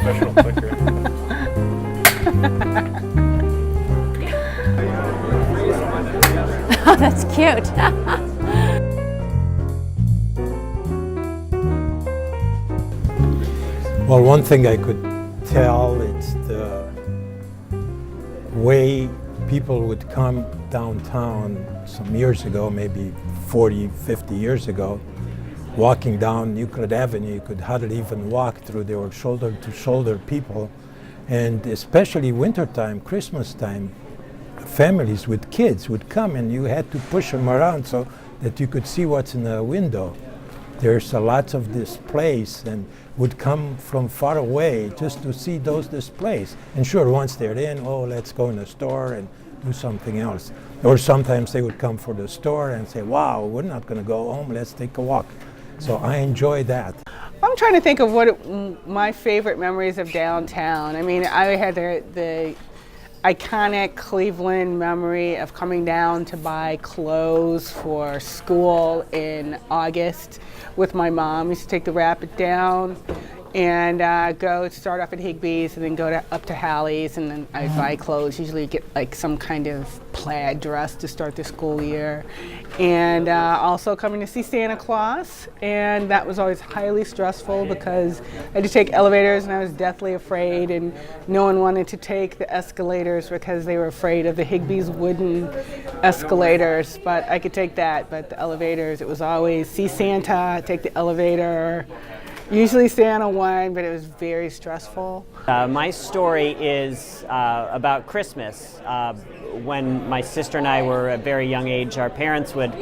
special clicker. Oh, that's cute. Well, one thing I could tell, it's the way people would come downtown some years ago, maybe 40, 50 years ago, walking down Euclid Avenue. You could hardly even walk through. There were shoulder-to-shoulder people. And especially wintertime, Christmas time, families with kids would come and you had to push them around so that you could see what's in the window. There's lots of displays and would come from far away just to see those displays. And sure, once they're in, oh, let's go in the store and do something else. Or sometimes they would come for the store and say, wow, we're not going to go home, let's take a walk. So I enjoy that. I'm trying to think of what my favorite memories of downtown. I mean, I had the iconic Cleveland memory of coming down to buy clothes for school in August with my mom. We used to take the Rapid down and start off at Higbee's and then go up to Hallie's, and then I'd buy clothes, usually get like some kind of plaid dress to start the school year. And also coming to see Santa Claus, and that was always highly stressful because I had to take elevators and I was deathly afraid, and no one wanted to take the escalators because they were afraid of the Higbee's wooden escalators, but I could take that. But the elevators, it was always see Santa, take the elevator. Usually Santa won, but it was very stressful. My story is about Christmas. When my sister and I were at a very young age, our parents would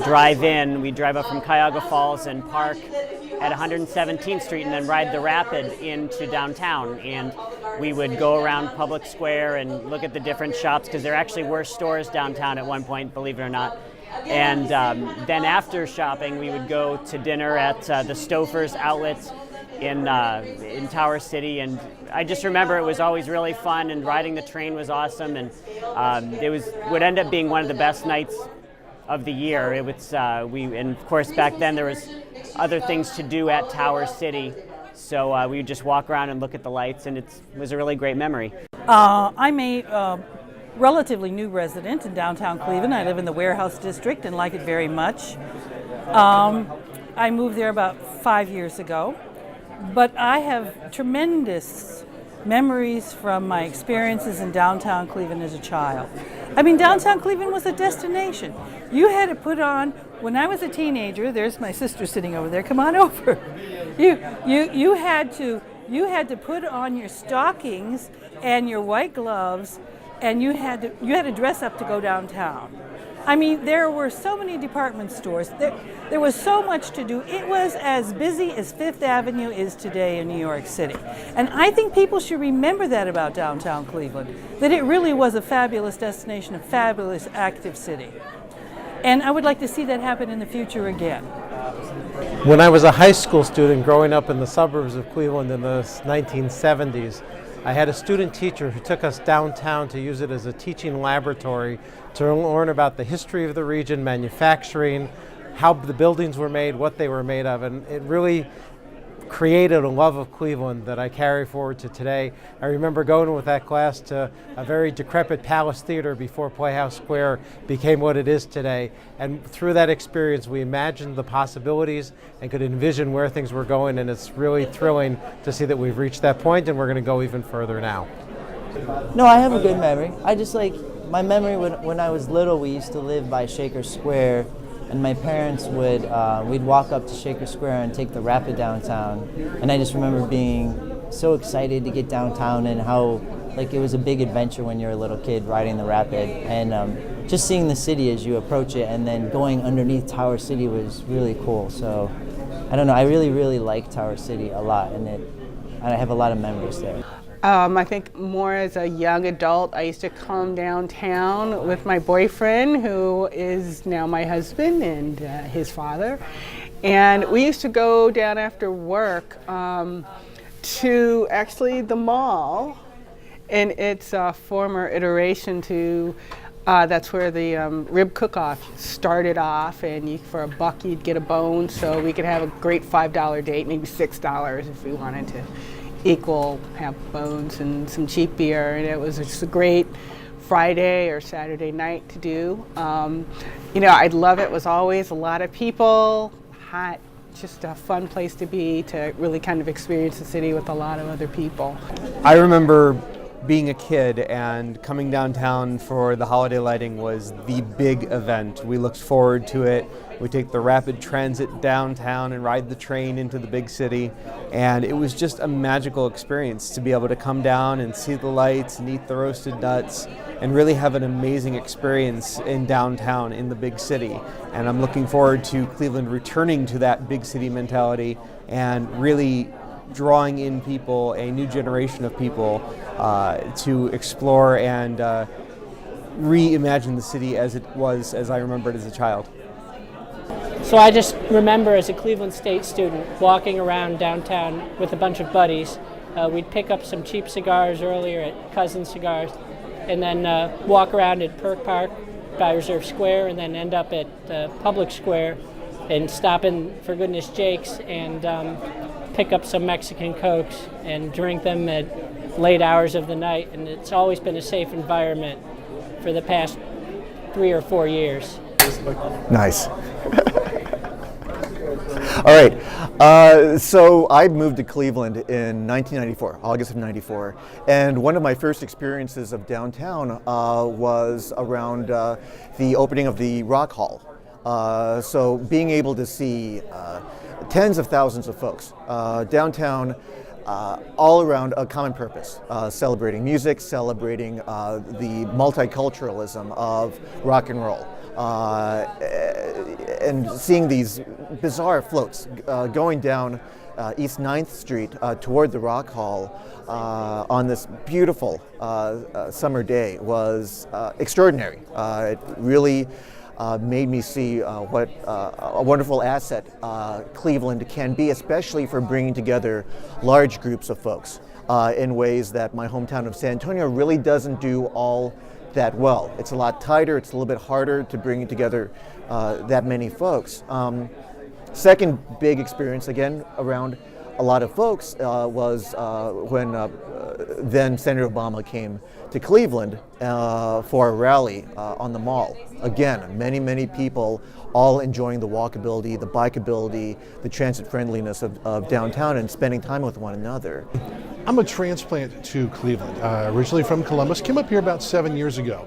drive in. We'd drive up from Cuyahoga Falls and park at 117th Street and then ride the Rapid into downtown. And we would go around Public Square and look at the different shops, because there actually were stores downtown at one point, believe it or not. And then after shopping, we would go to dinner at the Stouffer's Outlets in Tower City. And I just remember it was always really fun, and riding the train was awesome. And would end up being one of the best nights of the year. It was and of course back then there was other things to do at Tower City, so we would just walk around and look at the lights, and it was a really great memory. I'm a relatively new resident in downtown Cleveland. I live in the Warehouse District and like it very much. I moved there about 5 years ago, but I have tremendous memories from my experiences in downtown Cleveland as a child. I mean, downtown Cleveland was a destination. You had to put on, when I was a teenager, there's my sister sitting over there, come on over. You had to put on your stockings and your white gloves, and you had to dress up to go downtown. I mean, there were so many department stores. There was so much to do. It was as busy as Fifth Avenue is today in New York City. And I think people should remember that about downtown Cleveland, that it really was a fabulous destination, a fabulous active city. And I would like to see that happen in the future again. When I was a high school student growing up in the suburbs of Cleveland in the 1970s, I had a student teacher who took us downtown to use it as a teaching laboratory to learn about the history of the region, manufacturing, how the buildings were made, what they were made of, and it really created a love of Cleveland that I carry forward to today. I remember going with that class to a very decrepit Palace Theater before Playhouse Square became what it is today, and through that experience we imagined the possibilities and could envision where things were going, and it's really thrilling to see that we've reached that point and we're going to go even further now. No, I have a good memory. I just like, my memory when I was little, we used to live by Shaker Square, and my parents would, we'd walk up to Shaker Square and take the Rapid downtown. And I just remember being so excited to get downtown, and how like it was a big adventure when you're a little kid riding the Rapid. And just seeing the city as you approach it, and then going underneath Tower City was really cool. So I don't know, I really like Tower City a lot, and I have a lot of memories there. I think more as a young adult, I used to come downtown with my boyfriend, who is now my husband, and his father. And we used to go down after work to actually the mall, and its a former iteration to, that's where the rib cook-off started off, and for $1 you'd get a bone, so we could have a great $5 date, maybe $6 if we wanted to equal half bones and some cheap beer, and it was just a great Friday or Saturday night to do. You know, I love it. It was always a lot of people, hot, just a fun place to be, to really kind of experience the city with a lot of other people. I remember being a kid and coming downtown for the holiday lighting was the big event. We looked forward to it. We take the rapid transit downtown and ride the train into the big city, and it was just a magical experience to be able to come down and see the lights and eat the roasted nuts and really have an amazing experience in downtown in the big city. And I'm looking forward to Cleveland returning to that big city mentality and really drawing in people, a new generation of people, to explore and reimagine the city as it was, as I remembered as a child. So I just remember as a Cleveland State student walking around downtown with a bunch of buddies. We'd pick up some cheap cigars earlier at Cousin Cigars, and then walk around at Perk Park by Reserve Square, and then end up at Public Square and stop in for Goodness Jake's and pick up some Mexican Cokes and drink them at late hours of the night. And it's always been a safe environment for the past 3 or 4 years. Nice. All right, so I moved to Cleveland in 1994, August of 94, and one of my first experiences of downtown was around the opening of the Rock Hall. So being able to see tens of thousands of folks downtown, all around a common purpose, celebrating music, celebrating the multiculturalism of rock and roll. And seeing these bizarre floats going down East 9th Street toward the Rock Hall on this beautiful summer day was extraordinary. It really made me see what a wonderful asset Cleveland can be, especially for bringing together large groups of folks in ways that my hometown of San Antonio really doesn't do all that well. It's a lot tighter, it's a little bit harder to bring together that many folks. Second big experience, again, around a lot of folks was when then Senator Obama came to Cleveland for a rally on the Mall. Again, many people all enjoying the walkability, the bikeability, the transit friendliness of downtown and spending time with one another. I'm a transplant to Cleveland, originally from Columbus, came up here about 7 years ago.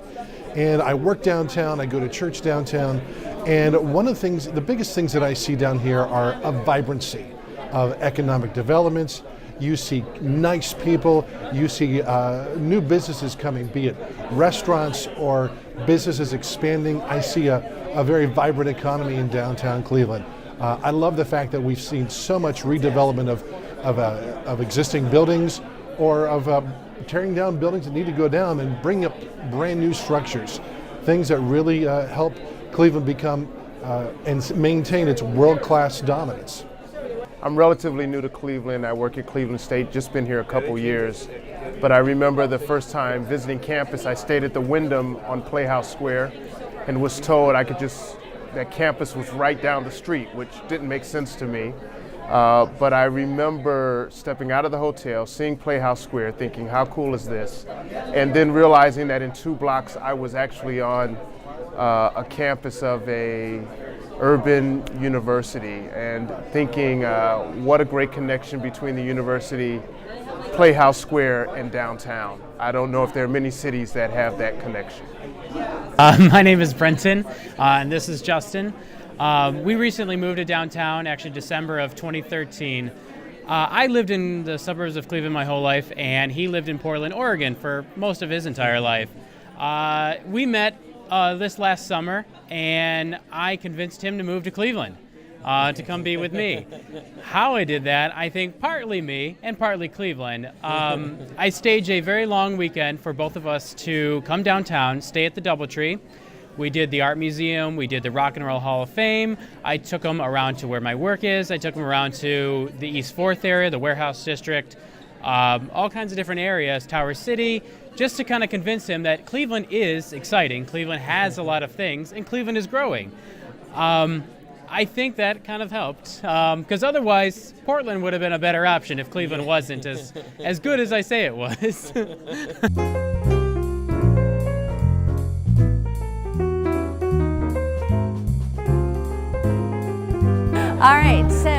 And I work downtown, I go to church downtown, and one of the things, the biggest things that I see down here are a vibrancy of economic developments. You see nice people, you see new businesses coming, be it restaurants or businesses expanding. I see a very vibrant economy in downtown Cleveland. I love the fact that we've seen so much redevelopment of existing buildings, or of tearing down buildings that need to go down and bring up brand new structures. Things that really help Cleveland become and maintain its world-class dominance. I'm relatively new to Cleveland. I work at Cleveland State, just been here a couple years. But I remember the first time visiting campus, I stayed at the Wyndham on Playhouse Square and was told that campus was right down the street, which didn't make sense to me. But I remember stepping out of the hotel, seeing Playhouse Square, thinking, how cool is this? And then realizing that in 2 blocks, I was actually on a campus of a urban university, and thinking what a great connection between the university, Playhouse Square, and downtown. I don't know if there are many cities that have that connection. My name is Brenton, and this is Justin. We recently moved to downtown, actually December of 2013. I lived in the suburbs of Cleveland my whole life, and he lived in Portland, Oregon for most of his entire life. We met this last summer, and I convinced him to move to Cleveland to come be with me. How I did that, I think partly me and partly Cleveland. I staged a very long weekend for both of us to come downtown, stay at the DoubleTree. We did the Art Museum, we did the Rock and Roll Hall of Fame. I took him around to where my work is. I took him around to the East 4th area, the Warehouse District, all kinds of different areas, Tower City, just to kind of convince him that Cleveland is exciting. Cleveland has a lot of things, and Cleveland is growing. I think that kind of helped, because otherwise Portland would have been a better option if Cleveland wasn't as good as I say it was. All right, so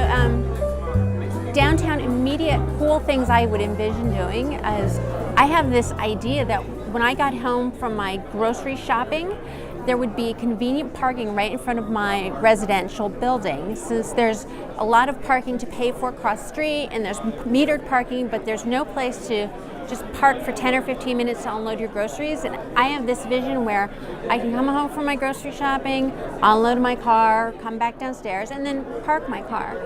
downtown immediate cool things I would envision doing is I have this idea that when I got home from my grocery shopping, there would be convenient parking right in front of my residential building. Since there's a lot of parking to pay for across the street and there's metered parking, but there's no place to just park for 10 or 15 minutes to unload your groceries. And I have this vision where I can come home from my grocery shopping, unload my car, come back downstairs, and then park my car.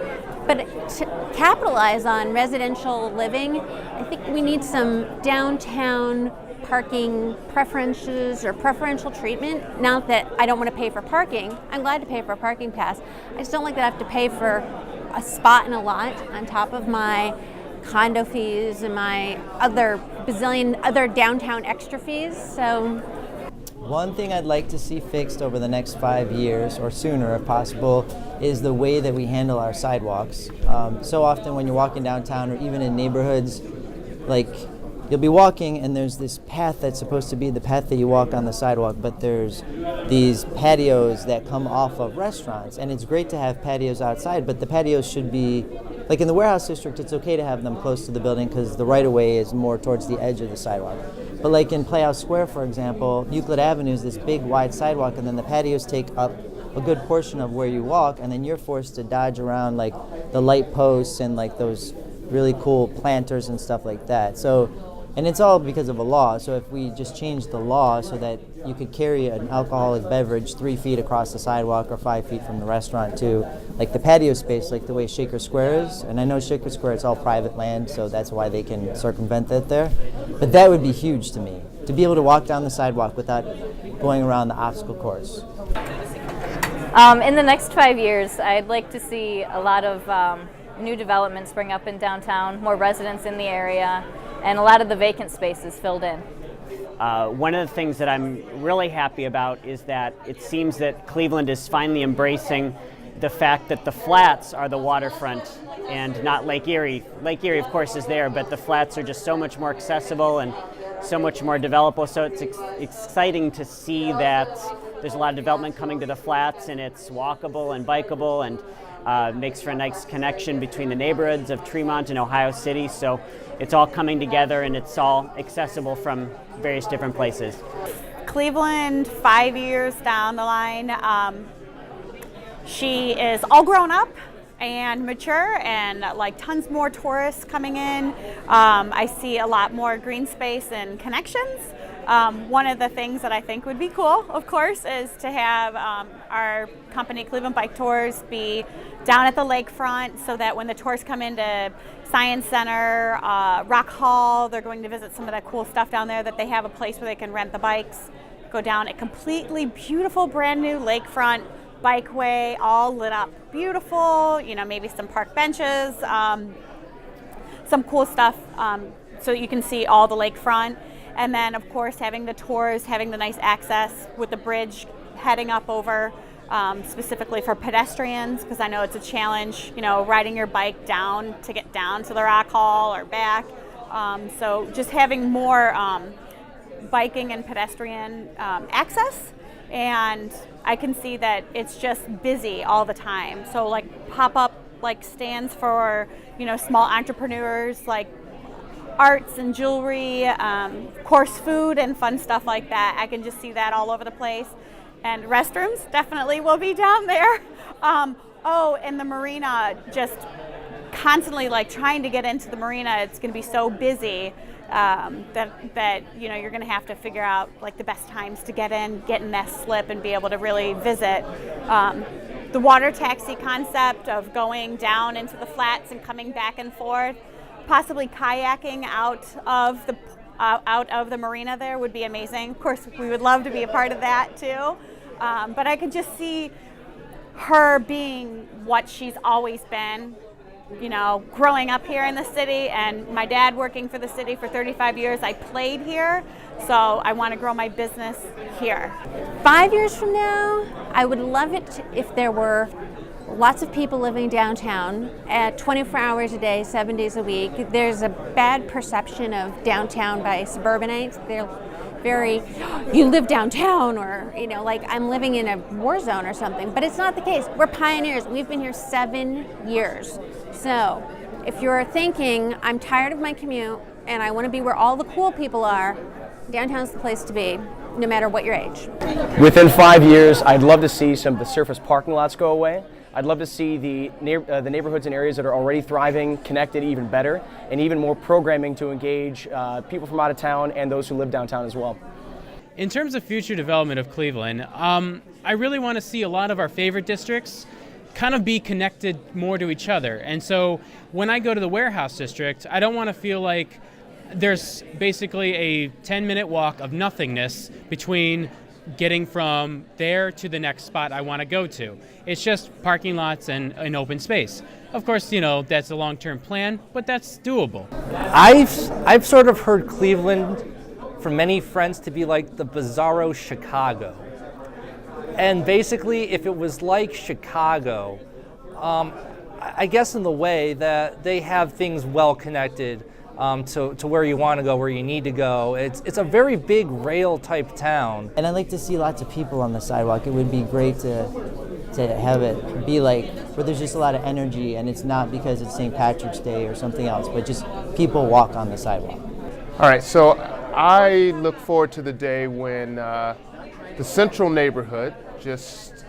But to capitalize on residential living, I think we need some downtown parking preferences or preferential treatment. Not that I don't want to pay for parking. I'm glad to pay for a parking pass. I just don't like that I have to pay for a spot in a lot on top of my condo fees and my other bazillion other downtown extra fees. So one thing I'd like to see fixed over the next 5 years, or sooner if possible, is the way that we handle our sidewalks. So often when you're walking downtown or even in neighborhoods, like you'll be walking and there's this path that's supposed to be the path that you walk on the sidewalk, but there's these patios that come off of restaurants. And it's great to have patios outside, but the patios should be, like in the warehouse district, it's okay to have them close to the building because the right-of-way is more towards the edge of the sidewalk. But like in Playhouse Square, for example, Euclid Avenue is this big wide sidewalk, and then the patios take up a good portion of where you walk, and then you're forced to dodge around like the light posts and like those really cool planters and stuff like that. So, and it's all because of a law. So if we just change the law so that you could carry an alcoholic beverage 3 feet across the sidewalk or 5 feet from the restaurant to like the patio space, like the way Shaker Square is. And I know Shaker Square, it's all private land, so that's why they can circumvent that there. But that would be huge to me, to be able to walk down the sidewalk without going around the obstacle course. In the next 5 years, I'd like to see a lot of new developments spring up in downtown, more residents in the area, and a lot of the vacant spaces filled in. One of the things that I'm really happy about is that it seems that Cleveland is finally embracing the fact that the flats are the waterfront and not Lake Erie. Lake Erie, of course, is there, but the flats are just so much more accessible and so much more developable. So it's exciting to see that there's a lot of development coming to the flats, and it's walkable and bikeable, and makes for a nice connection between the neighborhoods of Tremont and Ohio City. So it's all coming together, and it's all accessible from various different places. Cleveland, 5 years down the line, she is all grown up and mature, and like tons more tourists coming in. I see a lot more green space and connections. One of the things that I think would be cool, of course, is to have our company, Cleveland Bike Tours, be down at the lakefront so that when the tours come into Science Center, Rock Hall, they're going to visit some of that cool stuff down there, that they have a place where they can rent the bikes, go down a completely beautiful, brand new lakefront bikeway, all lit up beautiful, you know, maybe some park benches, some cool stuff so that you can see all the lakefront. And then, of course, having the tours, having the nice access with the bridge heading up over, specifically for pedestrians, because I know it's a challenge, you know, riding your bike down to get down to the Rock Hall or back. So just having more biking and pedestrian access. And I can see that it's just busy all the time. So like pop-up like stands for, you know, small entrepreneurs, like arts and jewelry, of course food and fun stuff like that. I can just see that all over the place. And restrooms definitely will be down there. Oh, and the marina, just constantly like trying to get into the marina. It's going to be so busy that you know, you're going to have to figure out like the best times to get in that slip and be able to really visit. The water taxi concept of going down into the flats and coming back and forth, possibly kayaking out of the marina there would be amazing. Of course, we would love to be a part of that too. But I could just see her being what she's always been, you know, growing up here in the city, and my dad working for the city for 35 years. I played here, so I want to grow my business here. 5 years from now, I would love it if there were lots of people living downtown at 24 hours a day, 7 days a week. There's a bad perception of downtown by suburbanites. They're very, you live downtown, or, you know, like I'm living in a war zone or something, but it's not the case. We're pioneers. We've been here 7 years. So if you're thinking, I'm tired of my commute and I want to be where all the cool people are, downtown's the place to be, no matter what your age. Within 5 years, I'd love to see some of the surface parking lots go away. I'd love to see the neighborhoods and areas that are already thriving connected even better, and even more programming to engage people from out of town and those who live downtown as well. In terms of future development of Cleveland, I really want to see a lot of our favorite districts kind of be connected more to each other. And so when I go to the warehouse district, I don't want to feel like there's basically a 10-minute walk of nothingness between getting from there to the next spot I want to go to. It's just parking lots and an open space. Of course, you know, that's a long-term plan, but that's doable. I've sort of heard Cleveland from many friends to be like the bizarro Chicago. And basically, if it was like Chicago, I guess in the way that they have things well connected to where you want to go, where you need to go. It's a very big rail type town. And I'd like to see lots of people on the sidewalk. It would be great to have it be like where there's just a lot of energy, and it's not because it's St. Patrick's Day or something else, but just people walk on the sidewalk. All right, so I look forward to the day when the central neighborhood, just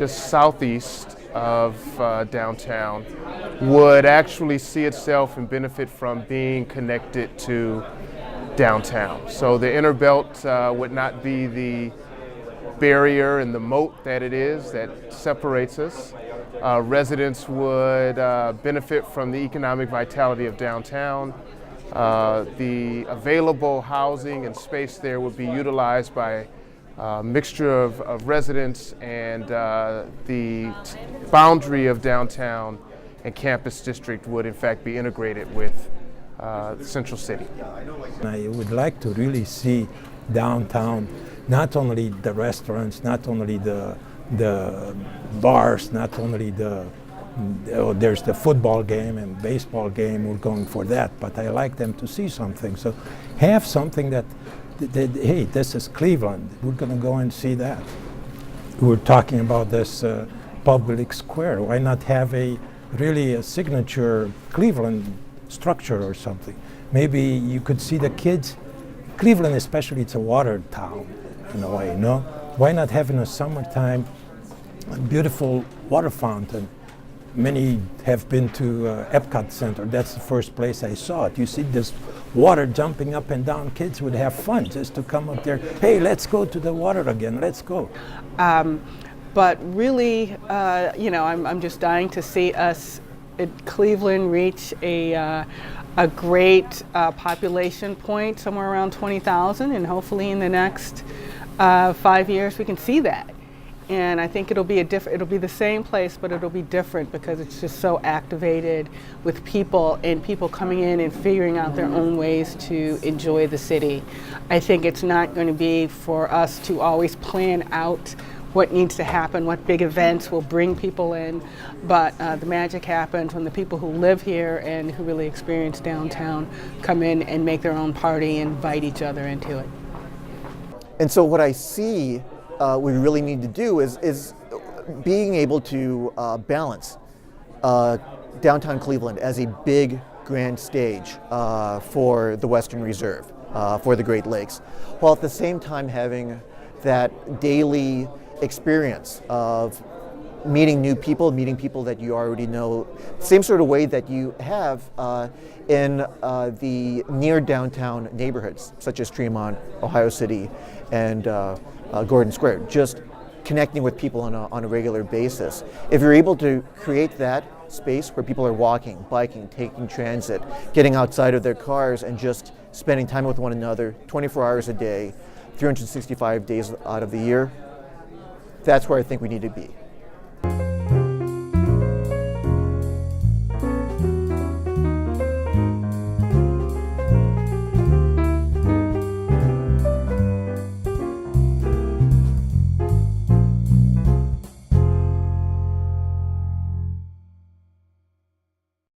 southeast of downtown, would actually see itself and benefit from being connected to downtown. So the inner belt would not be the barrier and the moat that it is that separates us. Residents would benefit from the economic vitality of downtown. The available housing and space there would be utilized by a mixture of residents, and the boundary of downtown and campus district would in fact be integrated with Central City. I would like to really see downtown, not only the restaurants, not only the bars, not only there's the football game and baseball game, we're going for that, but I like them to see something. So have something that hey, this is Cleveland, we're going to go and see that. We're talking about this public square. Why not have really a signature Cleveland structure or something? Maybe you could see the kids. Cleveland especially, it's a water town in a way, no? Why not have in the summertime a beautiful water fountain? Many have been to Epcot Center. That's the first place I saw it. You see this water jumping up and down. Kids would have fun just to come up there. Hey, let's go to the water again. Let's go. But really, you know, I'm just dying to see us at Cleveland reach a great population point, somewhere around 20,000, and hopefully in the next 5 years we can see that. And I think it'll be it'll be the same place, but it'll be different because it's just so activated with people and people coming in and figuring out their own ways to enjoy the city. I think it's not going to be for us to always plan out what needs to happen, what big events will bring people in, but the magic happens when the people who live here and who really experience downtown come in and make their own party and invite each other into it. And so what I see we really need to do is being able to balance downtown Cleveland as a big grand stage for the Western Reserve, for the Great Lakes, while at the same time having that daily experience of meeting new people, meeting people that you already know, same sort of way that you have in the near downtown neighborhoods, such as Tremont, Ohio City, and Gordon Square, just connecting with people on a regular basis. If you're able to create that space where people are walking, biking, taking transit, getting outside of their cars and just spending time with one another 24 hours a day, 365 days out of the year, that's where I think we need to be.